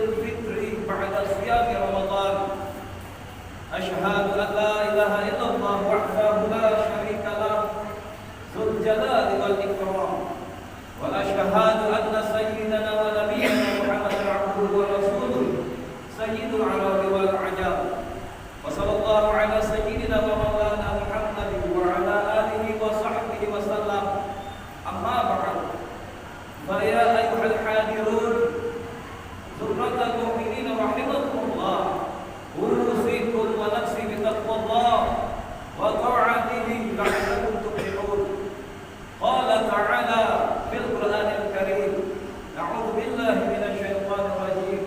الفطر بعد صيام رمضان. أشهد أن لا إله إلا الله وحده لا شريك له ذو الجلال والإكرام، وأشهد أن سيدنا ونبينا محمدا عبده ورسوله سيد العرب والعجم. وصلى الله على سيدنا ومولانا محمد وعلى آله وصحبه وسلم. أما بعد، فيا أيها الحاضرون ذرة المؤمنين رحمكم الله، أوصيكم ونفسي بتقوى الله وطاعته لعلكم تفلحون. قال تعالى في القرآن الكريم: أعوذ بالله من الشيطان الرجيم،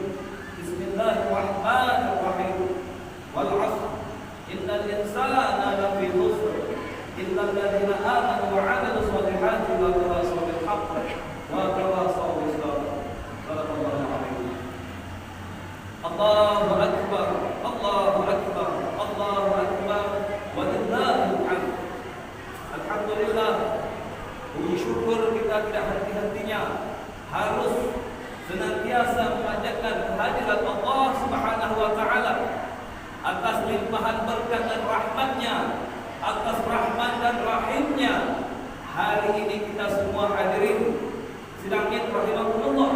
بسم الله الرحمن الرحيم، والعصر إن الإنسان لفي خسر إلا الذين آمنوا وعملوا الصالحات وتواصوا بالحق وتواصوا بالصبر. صدق الله العظيم. الله أكبر، الله أكبر، الله أكبر، ولله الحمد. Alhamdulillah, puji syukur kita tidak henti-hentinya harus senantiasa memanjatkan kehadirat Allah Subhanahu wa taala atas limpahan berkat dan rahmatnya, atas rahmat dan rahimnya. Hari ini kita semua hadirin sidang Id rahimahullah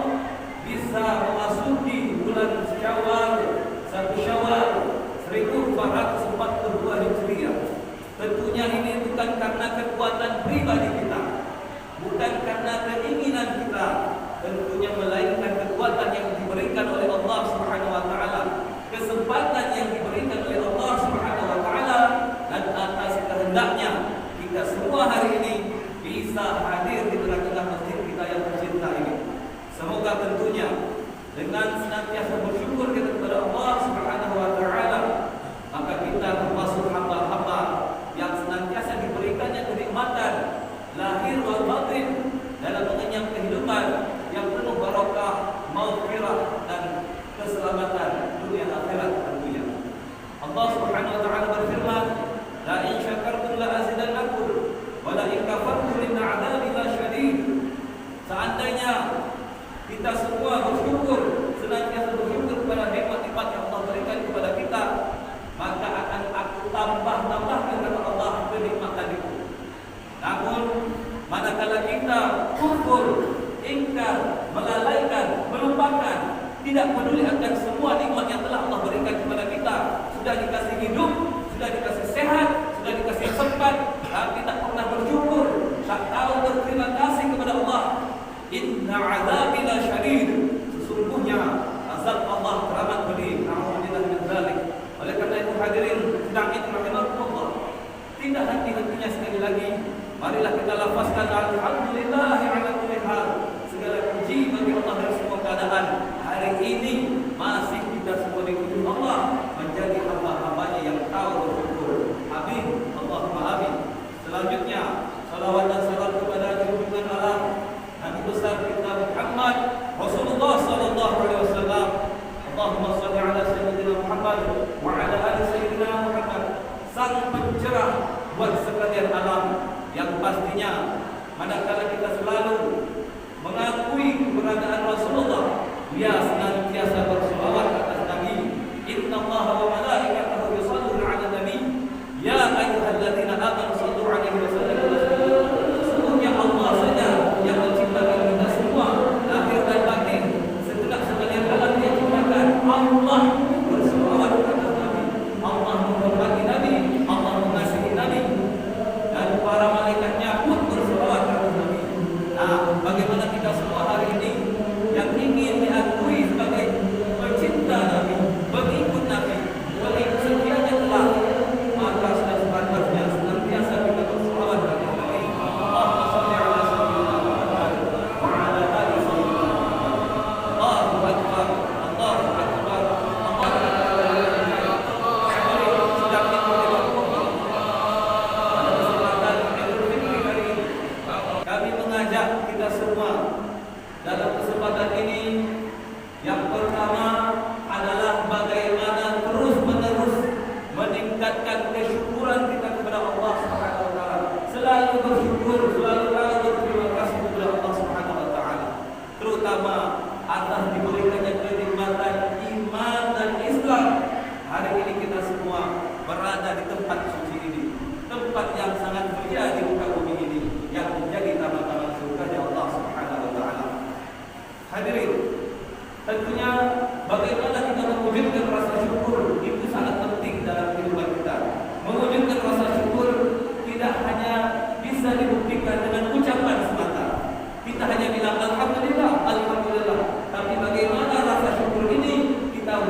bisa memasuki bulan Syawal, 1 Syawal 1442 Hijriah. Tentunya ini bukan karena kekuatan pribadi kita, bukan karena keinginan kita, tentunya melainkan kekuatan yang diberikan oleh Allah Subhanahu wa taala, kesempatan yang diberikan oleh Allah Subhanahu wa taala, dan atas kehendaknya kita semua hari ini bisa hadir di tengah-tengah masjid kita yang tercinta ini. Semoga tentunya dengan senantiasa bersyukur kita kepada Allah Subhanahu wa taala, maka kita termasuk hamba-hamba yang senantiasa diberikannya kenikmatan lahir wal batin dalam mengenyam kehidupan yang penuh barokah, maghfirah dan keselamatan dunia akhirat tentunya. Allah Subhanahu wa taala berfirman, "La in syakartum la azidannakum wa la in kafartum inna 'adzabi lasyadid." Seandainya kita semua bersyukur, senantiasa bersyukur kepada nikmat-nikmat yang Allah berikan kepada kita, maka akan aku tambahkan kepada Allah kenikmatan itu. Namun manakala kita kufur, ingkar, melalaikan, melupakan, tidak peduli akan semua nikmat yang telah Allah berikan kepada kita, sudah dikasih hidup, sudah dikasih sehat, sudah dikasih sempat, tapi tak pernah bersyukur, tak tahu berterima kasih kepada Allah. Inna 'adzabi lasyadid, sesungguhnya azab Allah teramat pedih. Alhamdulillah min dzalik. Oleh karena itu hadirin sidang Id rahimahullah, tidak henti-hentinya sekali lagi marilah kita lafazkan alhamdulillah ala kulli hal. Segala puji bagi Allah dari semua keadaan. Hari ini masih kita semua diberi Allah menjadi hamba-hambanya yang tahu bersyukur. Amin, Allahumma amin. Selanjutnya salawat dan salam kepada junjungan alam Nabi besar kita Muhammad Rasulullah sallallahu alaihi wasallam. Allahumma shalli ala sayyidina Muhammad wa ala ali sayyidina Muhammad, sang pencerah buat sekalian alam, yang pastinya manakala kita selalu mengakui keberadaan Rasulullah, dia senantiasa berselawat atas Nabi. Innallaha wa malaikatahu yusholluna 'alan nabi ya ayyuhalladzina amanu shallu 'alaihi wa sallimu taslima. Sesungguhnya Allah saja yang menciptakan kita semua lahir dan batin, segenap sekalian alam Dia ciptakan. Allah berselawat atas Nabi, Allah menghormati Nabi, Allah mengasihi Nabi, dan para malaikatnya pun berselawat atas Nabi. Nah, bagaimana kita semua hari ini yang ingin diakui sebagai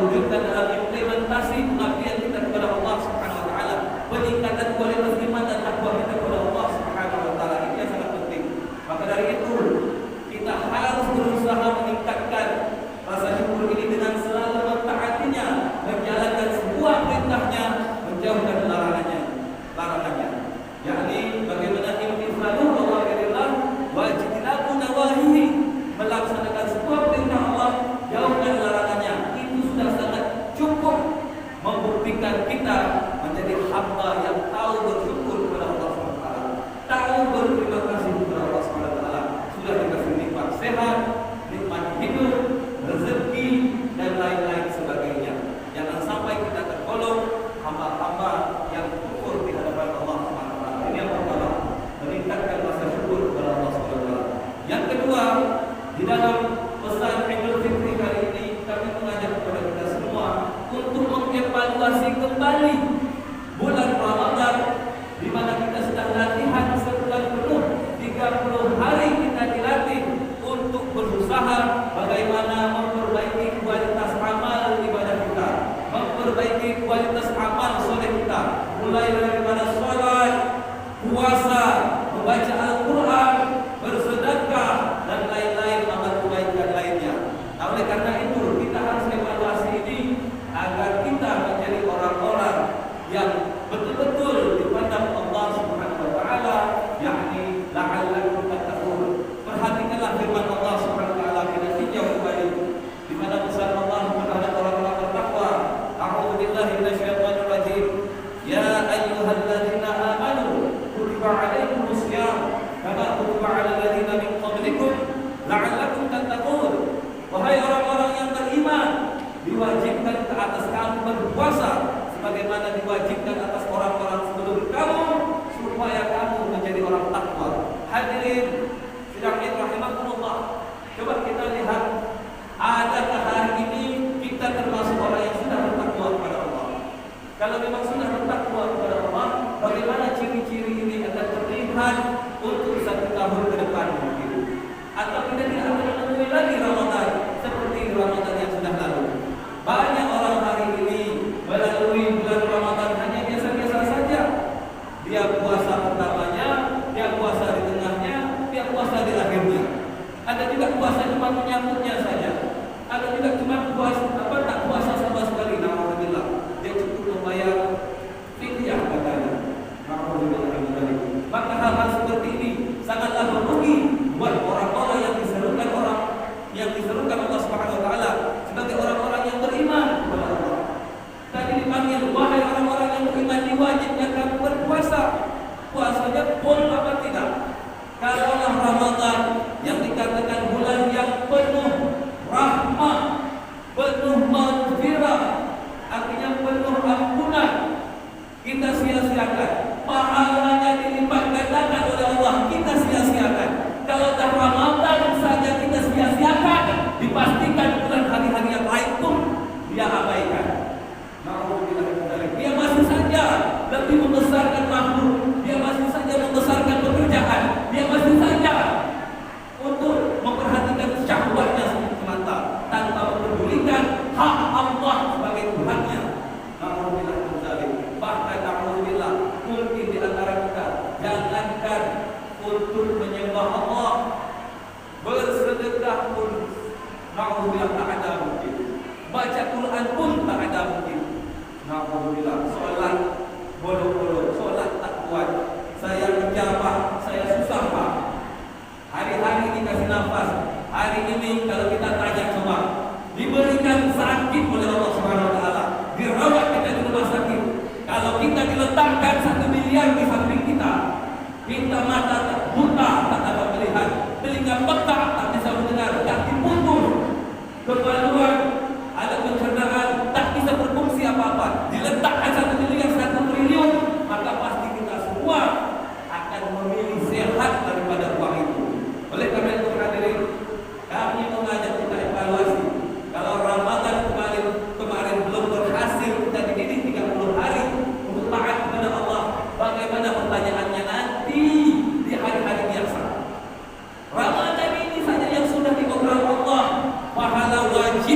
wujudkan dalam implementasi pengabdian kita kepada Allah Subhanahu wa taala, peningkatan kualitas iman dan takwa kita kepada Allah Subhanahu wa taala. Ini yang sangat penting. Maka dari itu kita harus berusaha meningkatkan rasa syukur ini dengan selalu mentaatinya, menjalankan sebuah perintahnya, menjauhkan larangannya. Yakni bagaimana imtithalu awamirillah wa ijtinabu nawahihi, melaksanakan sebuah perintah Allah, jauhkan larangannya. Itu sudah sangat cukup membuktikan kita menjadi hamba yang tahu bersyukur kepada Allah SWT, tahu berterima kasih kepada Allah SWT. Sudah dikasih nikmat sehat, nikmat hidup, rezeki dan lain-lain sebagainya. Jangan sampai kita tergolong hamba-hamba yang kufur di hadapan Allah SWT. Ini yang pertama, meningkatkan rasa syukur kepada Allah SWT. Yang kedua, di dalam pesan Idul Fitri kali ini kami mengajak kepada kita semua untuk mengevaluasi kembali bulan Ramadan, di mana kita sedang latihan sebulan penuh, 30 hari kita dilatih untuk berusaha bagaimana memperbaiki kualitas amal ibadah kita, memperbaiki kualitas amal soleh kita, mulai daripada salat, puasa, membaca Al-Quran, bersedekah dan lain-lain amal kebaikan lainnya. Nah, oleh karena itu kita harus evaluasi ini agar kita menjadi orang-orang yang betul-betul dipandang Allah Subhanahu wa taala, yakni la'allakum tattaqun. Perhatikanlah firman Allah Subhanahu wa taala kita tinjau kembali di mana pesan Allah kepada orang-orang bertakwa. A'udzu billahi minasyaitonir rajim. Ya ayyuhalladzina amanu kutiba 'alaikumus syiyam kama kutiba 'alal ladzina min qablikum la'allakum tattaqun. Wahai orang-orang yang beriman, diwajibkan ke atas kamu berpuasa sebagaimana diwajibkan atas orang-orang sebelum kamu supaya kamu menjadi orang takwa. Hadirin sidang rahimakumullah, coba kita lihat, adakah hari ini kita termasuk orang yang sudah bertakwa kepada Allah? Kalau memang sudah bertakwa kepada Allah, bagaimana ciri-ciri ini akan terlihat untuk 1 tahun ke depan mungkin? Atau kita tidak akan menemui lagi Ramadan seperti Ramadan yang sudah lalu? Banyak orang hari ini melalui bulan Ramadan hanya biasa-biasa saja. Dia puasa pertamanya, dia puasa di tengahnya, dia puasa di akhirnya. Ada juga puasa cuma menyambutnya saja. Ada juga cuma puasa tak puasa sama sekali. Alhamdulillah, dia cukup membayar fidyah katanya. Alhamdulillah. Maka hal-hal seperti ini sangatlah merugi buat orang-orang yang diserukan Allah Subhanahu wa taala sebagai orang-orang yang beriman kepada Allah. Tadi dipanggil, wahai orang-orang yang beriman, diwajibkan kamu berpuasa. Puasanya boleh apa tidak? Kalau Ramadan yang dikatakan bulan yang penuh rahmah, penuh maghfirah, artinya penuh ampunan, kita sia-siakan. Pahalanya dilipat gandakan oleh Allah, kita sia-siakan. Kalau dah Ramadan saja kita sia-siakan, dipastikan bulan hari-hari yang lain pun dia abaikan. Dia masih saja lebih membesarkan makhluk, dia masih saja membesarkan pekerjaan, dia masih saja untuk memperhatikan syahwatnya semata tanpa mempedulikan hak Allah sebagai Tuhannya. Bahkan alhamdulillah, mungkin di antara kita jangankan untuk menyembah Allah, bersedekah pun alhamdulillah tak ada mungkin, baca Quran pun tak ada mungkin. Alhamdulillah, solat bolong-bolong, solat tak kuat, saya menjawab, saya susah pak. Hari-hari ini kasih nafas, hari ini kalau kita tanya coba, diberikan sakit oleh Allah Subhanahu wa taala, dirawat kita di rumah sakit. Kalau kita diletakkan 1 miliar di samping kita mata tak buta, tak dapat melihat, telinga pekak, tak bisa mendengar, kaki putus, kebaluan, ada pencernaan, tak bisa berfungsi apa-apa, diletakkan 1 miliar, 1 triliun, maka pasti kita semua akan memilih sehat daripada uang itu. Oleh karena itu hadirin, kami mengajak kita evaluasi. Kalau Ramadan kemarin belum berhasil kita dididik 30 hari untuk taat kepada Allah, bagaimana pertanyaannya nanti di hari-hari biasa? Ramadan ini saja yang sudah dikobrol Allah pahala wajib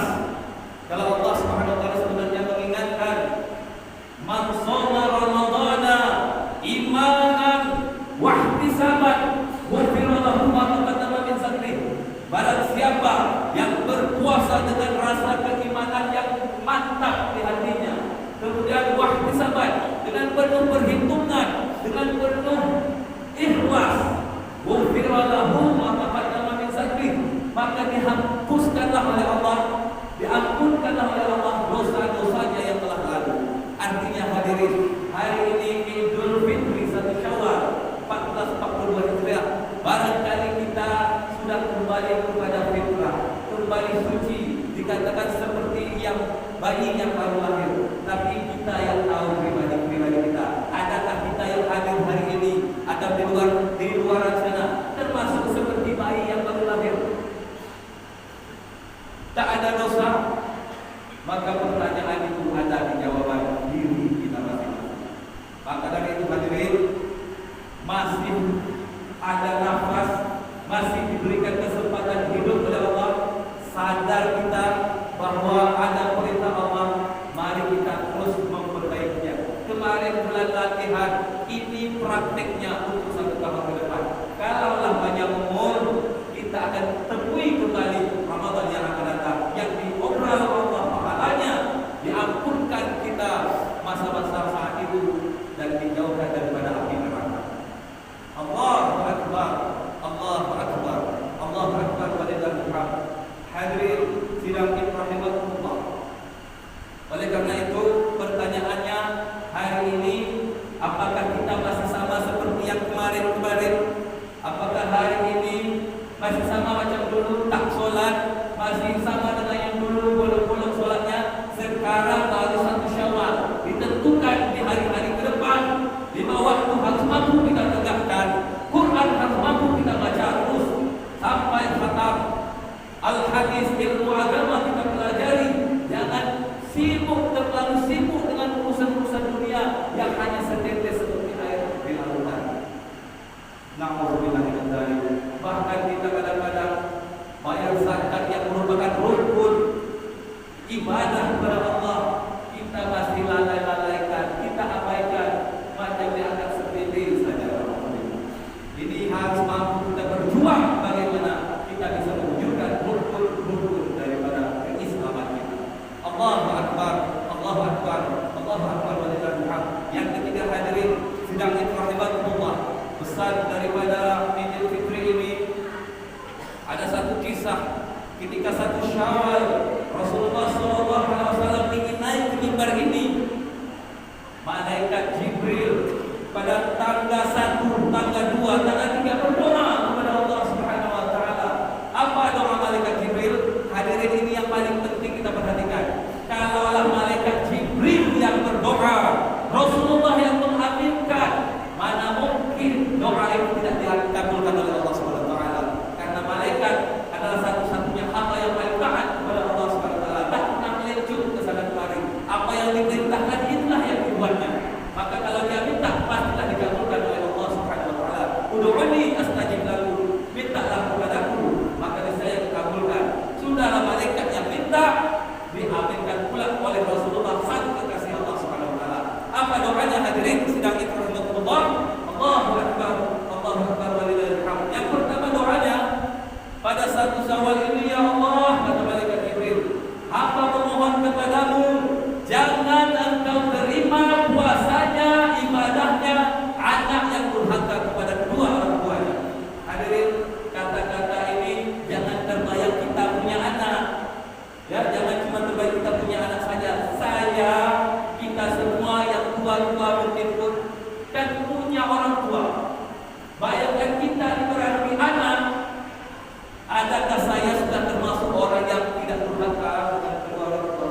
ikhlas. Kalau Allah Subhanahu wa taala sebenarnya mengingatkan, "Man shoma ramadhana imanan wa ihtisaban, ghufira lahu ma taqaddama min dhanbihi." Barang siapa yang berpuasa dengan rasa keimanan yang mantap di hatinya, kemudian wa ihtisaban, dengan penuh perhitungan, dengan penuh ikhlas, ghufira lahu ma taqaddama min dhanbihi, maka dihapuskanlah oleh Allah, diampunkanlah oleh Allah dosa-dosanya yang telah lalu. Artinya hadirin, hari ini Idul Fitri 1 Syawal 1442 Hijriah, barangkali kita sudah kembali kepada fitrah, kembali suci, dikatakan seperti yang bayi yang baru lahir. Tapi kita yang tahu pribadi kita, adakah kita yang hadir hari ini atau di luar sana termasuk seperti bayi yang baru lahir? Tak ada dosa, maka pertanyaan itu ada di jawaban diri kita masing-masing. Maka dari itu hadirin, masih ada nafas, masih diberikan kesempatan hidup oleh Allah. Sadar kita bahwa ada perintah Allah, mari kita terus memperbaikinya. Kemarin bulan latihan, ini prakteknya untuk 1 tahun ke depan. Kalaulah banyak umur, kita akan temui kembali Ramadan yang akan datang, yang diobral Allah pahalanya, diampunkan kita masa-masa saat itu dan dijauhkan daripada api neraka. Allahu Akbar, Allahu Akbar, Allahu Akbar, walillahil hamd. Hadirin sidang rahimakumullah. Oleh karena itu pertanyaannya hari ini, apakah kita masih sama seperti yang kemarin-kemarin? Apakah hari ini masih sama macam dulu, tak solat, masih sama dengan yang dulu, bolong-bolong solatnya? Sekarang baru 1 Syawal, ditentukan di hari-hari ke depan, 5 waktu harus mampu kita tegakkan, Quran harus mampu kita baca terus sampai khatam, al-hadis, ilmu agama kita pelajari. Jangan terlalu sibuk dengan urusan-urusan dunia yang hanya setetes seperti air di lautan. Na'udzubillah min dzalik. Bahkan kita kadang-kadang bayar zakat yang merupakan rukun ibadah kepada Allah, kita masih lalai-lalaikan, kita abaikan, macam dianggap sepele saja. Ini harus mampu kita berjuang bagaimana kita bisa mewujudkan rukun-rukun daripada keislaman kita. Allahu Akbar, Allahu Akbar, Allahu Akbar, walillahil hamd. Yang ketiga hadirin sidang rahimakumullah, pesan daripada Idul Fitri ini ada satu kisah ketika 1 Syawal Rasulullah SAW ingin naik ke mimbar ini. Malaikat Jibril pada tangga 1, tangga 2, tangga 3 berdoa kepada Allah Subhanahu wa taala. Apa doa malaikat Jibril? Hadirin, ini yang paling penting kita perhatikan. Kalaulah malaikat Jibril yang berdoa, Rasulullah yang mengaminkan, mana mungkin doa itu tidak dikabulkan oleh Allah Subhanahu wa taala? Karena malaikat adalah satu-satunya hamba yang paling taat kepada Allah Subhanahu wa taala. Tak pernah melencur ke sana kemari. Apa yang diperintahkan itulah yang dibuatnya. Maka kalau dia minta, pastilah dikabulkan oleh Allah Subhanahu wa taala. Ud'uni astajib lakum, mintalah kepadaku maka saya dikabulkan. Sudahlah malaikat yang minta, diaminkan pula oleh Rasulullah, sang kekasih Allah Subhanahu wa taala. Apa doanya hadirin sidang itu rahimakumullah? Allahu Akbar, Allahu Akbar, walillahil hamd. Yang pertama doanya pada 1 Syawal ini, ya Allah, kata malaikat Jibril, hamba memohon kepadamu, jangan engkau terima puasanya, ibadahnya anak yang durhaka kepada kedua orang tuanya. Hadirin, kata-kata ini jangan terbayang kita punya anak. Ya, jangan cuma terbayang kita punya anak saja. Saya, kita semua yang tua-tua mungkin pun kan punya orang tua. Bayangkan kita diberani anak. Adakah saya sudah termasuk orang yang tidak durhaka dengan kedua orang tua?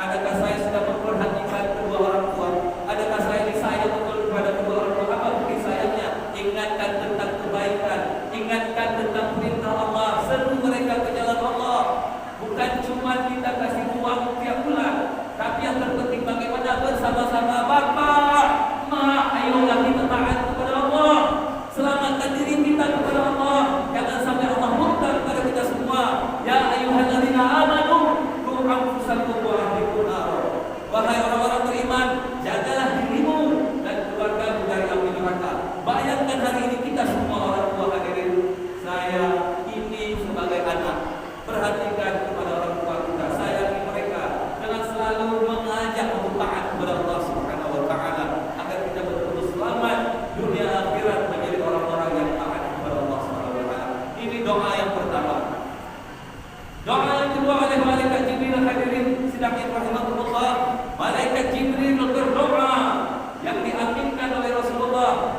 Adakah saya sudah memperhatikan kedua orang tua? Adakah saya disayang betul kepada kedua orang tua? Apa bukti sayangnya? Ingatkan tentang kebaikan, ingatkan tentang perintah Allah, seru mereka ke jalan Allah. Bukan cuma kita kasih uang tiap bulan, tapi yang terpenting bagaimana bersama-sama Bapak sidang rahimahullah, malaikat Jibril berdoa yang diaminkan oleh Rasulullah.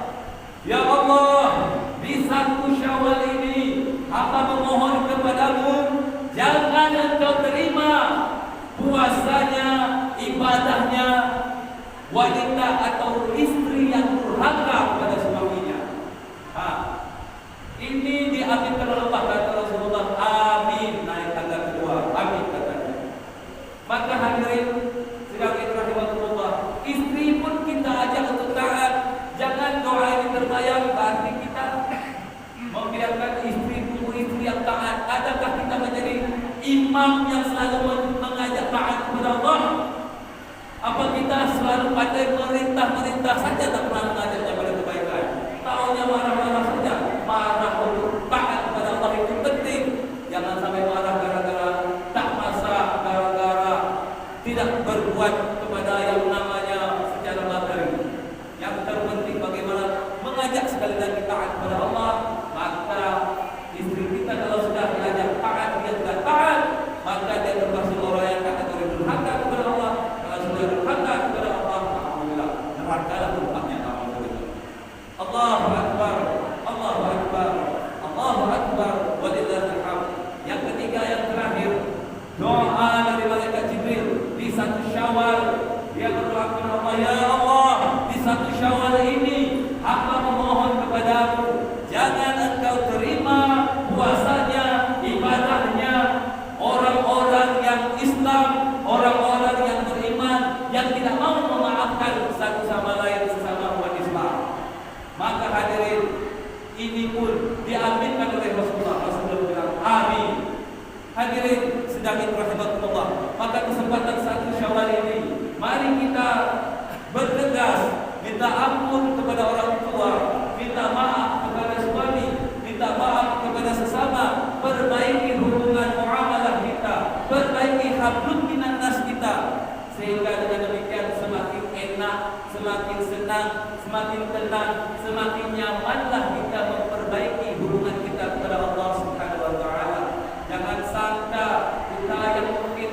Ya Allah, di 1 Syawal ini hamba memohon kepadamu, jangan engkau terima puasanya, ibadahnya wanita atau istri yang durhaka kepada suaminya. Ini diaminkan oleh Allah, kata Rasulullah. Amin. Naik tangga kedua, amin katanya. Maka hadirin sidang rahimahullah, istri pun kita ajak untuk taat. Jangan doa ini terbayang berarti kita membiarkan istri yang taat. Adakah kita menjadi imam yang selalu mengajak taat kepada Allah? Apa kita selalu pandai merintah saja, tak pernah mengajaknya pada kebaikan? Taunya marah-marah saja. Marah untuk taat kepada Allah itu penting. Jangan sampai marah gara-gara tak masak, gara-gara tidak berbuat kepada yang namanya secara materi. Yang terpenting bagaimana mengajak sekali lagi taat kepada Allah. Maka istri kita kalau sudah diajak taat, dia sudah taat, maka dia termasuk orang yang kategori durhaka kepada Allah. Kalau sudah durhaka kepada Allah, alhamdulillah, neraka tempatnya. Allahu Akbar, Allahu Akbar, Allahu Akbar, walillahil hamd. Yang ketiga, yang terakhir, doa dari malaikat Jibril di 1 Syawal. Dia berdoa kepada Allah, ya Allah, di 1 Syawal ini hamba memohon kepadamu, jangan engkau terima puasanya, ibadahnya orang-orang yang Islam, orang-orang yang beriman, yang tidak mau memaafkan satu sama lain sesama umat Islam. Maka hadirin, ini pun diaminkan oleh Rasulullah. Rasulullah bilang amin. Hadirin sedang rahimahullah, maka kesempatan 1 Syawal ini, mari kita bertegas, minta ampun kepada orang tua, minta maaf kepada suami, minta maaf kepada sesama, perbaiki hubungan muamalah kita, perbaiki hablum minan nas kita, sehingga dengan demikian semakin enak, semakin senang, semakin tenang, semakin nyamanlah kita memperbaiki hubungan kita kepada Allah Subhanahu wa taala. Jangan sangka kita yang mungkin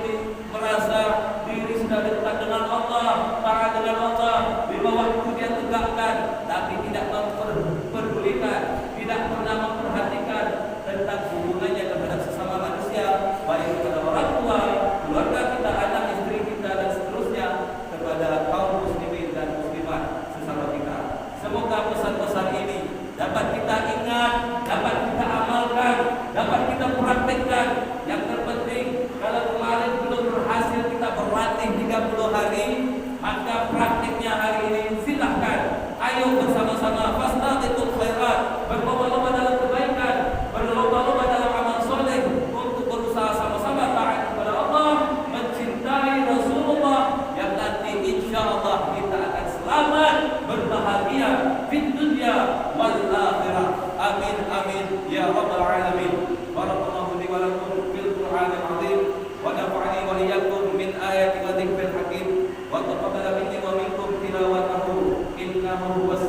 merasa diri sudah dekat dengan Allah, taat dengan Allah, lima waktu dia tegakkan, tapi tidak memperdulikan, tidak pernah memperhatikan tentang hubungannya kepada sesama manusia, baik kepada orang tua, keluarga kita, anak istri kita, dan seterusnya, kepada kaum muslimin dan muslimat sesama kita. Semoga pesan-pesan ini dapat kita ingat, dapat kita amalkan, dapat kita praktekkan. Yang terpenting, kalau kemarin belum berhasil kita berlatih 30 hari, maka praktiknya hari ini silahkan. Ayo bersama-sama fastabiqul khairat, berlomba-lomba dalam kebaikan, berlomba-lomba dalam amal soleh, untuk berusaha sama-sama taat kepada Allah, mencintai Rasulullah, yang nanti insyaallah kita akan selamat berbahagia di dunia wal akhirah. Amin amin ya rabbal alamin. Barakallahu li wa lakum fil Qur'anil azim, wa nafa'ani wa iyyakum min ayati wa dzikril hakim, wa taqabbal minni wa minkum tilawatahu innahu huwas